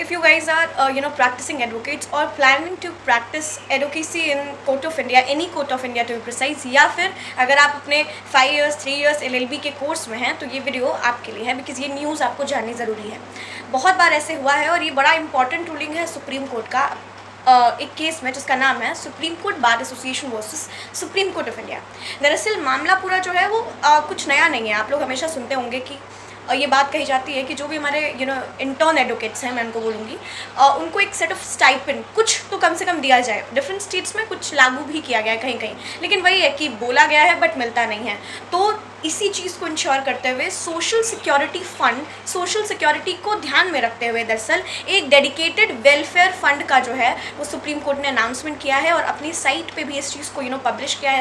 if you guys are practicing advocates or planning to practice advocacy in court of India, any court of India to be precise, या फिर अगर आप अपने 5 years 3 years LLB के course में हैं तो ये वीडियो आपके लिए है, बिकॉज ये न्यूज़ आपको जाननी ज़रूरी है। बहुत बार ऐसे हुआ है और ये बड़ा इंपॉर्टेंट रूलिंग है सुप्रीम कोर्ट का एक केस में जिसका नाम है supreme court bar association versus supreme court of India. दरअसल मामला पूरा जो है वो कुछ नया नहीं है। आप लोग हमेशा सुनते होंगे कि ये बात कही जाती है कि जो भी हमारे इंटर्न एडवोकेट्स हैं, मैं उनको बोलूँगी, उनको एक सेट ऑफ स्टाइपेंड कुछ तो कम से कम दिया जाए। डिफरेंट स्टेट्स में कुछ लागू भी किया गया है कहीं कहीं, लेकिन वही है कि बोला गया है बट मिलता नहीं है। तो इसी चीज़ को इंश्योर करते हुए social security fund, social security को ध्यान में रखते हुए दरअसल एक डेडिकेटेड वेलफेयर फंड का जो है वो सुप्रीम कोर्ट ने अनाउंसमेंट किया है और अपनी साइट पे भी इस चीज़ को पब्लिश किया है,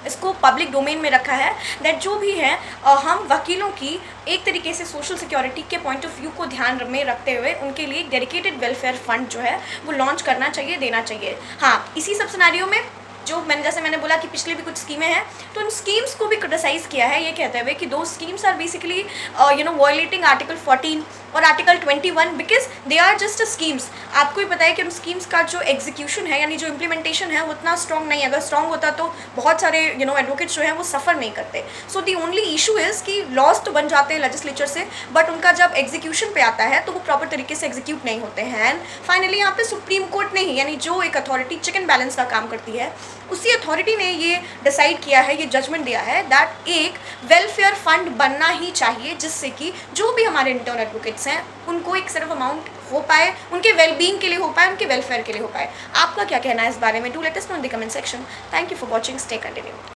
इसको पब्लिक डोमेन में रखा है। दैट जो भी है हम वकीलों की एक तरीके से सोशल सिक्योरिटी के पॉइंट ऑफ व्यू को ध्यान में रखते हुए उनके लिए एक डेडिकेटेड वेलफेयर फंड जो है वो लॉन्च करना चाहिए, देना चाहिए। हाँ, इसी सब सिनेरियो में जो जैसे मैंने बोला कि पिछले भी कुछ स्कीमें हैं, तो उन स्कीम्स को भी क्रिटिसाइज़ किया है ये कहते हुए कि दो schemes are basically violating article 14 और article 21 because they are just schemes. आपको ही पता है कि उन स्कीम्स का जो एग्जीक्यूशन है यानी जो इम्प्लीमेंटेशन है वो उतना स्ट्रॉन्ग नहीं है। अगर स्ट्रॉन्ग होता तो बहुत सारे एडवोकेट्स जो हैं वो सफ़र नहीं करते। सो दी ओनली इशू इज़ कि लॉज तो बन जाते हैं लेजिस्लेचर से, बट उनका जब एग्जीक्यूशन पे आता है तो वो प्रॉपर तरीके से एग्जीक्यूट नहीं होते हैं। एंड फाइनली यहाँ पे सुप्रीम कोर्ट ने ही, यानी जो एक अथॉरिटी चेक एंड बैलेंस का काम करती है, उसी अथॉरिटी ने ये डिसाइड किया है, ये जजमेंट दिया है दैट एक वेलफेयर फंड बनना ही चाहिए जिससे कि जो भी हमारे इंटर्न एडवोकेट्स हैं उनको एक सिर्फ अमाउंट हो पाए, उनके वेलबींग के लिए हो पाए, उनके वेलफेयर के लिए हो पाए। आपका क्या कहना है इस बारे में? Do let us know in the comment section. Thank you for watching, stay continue.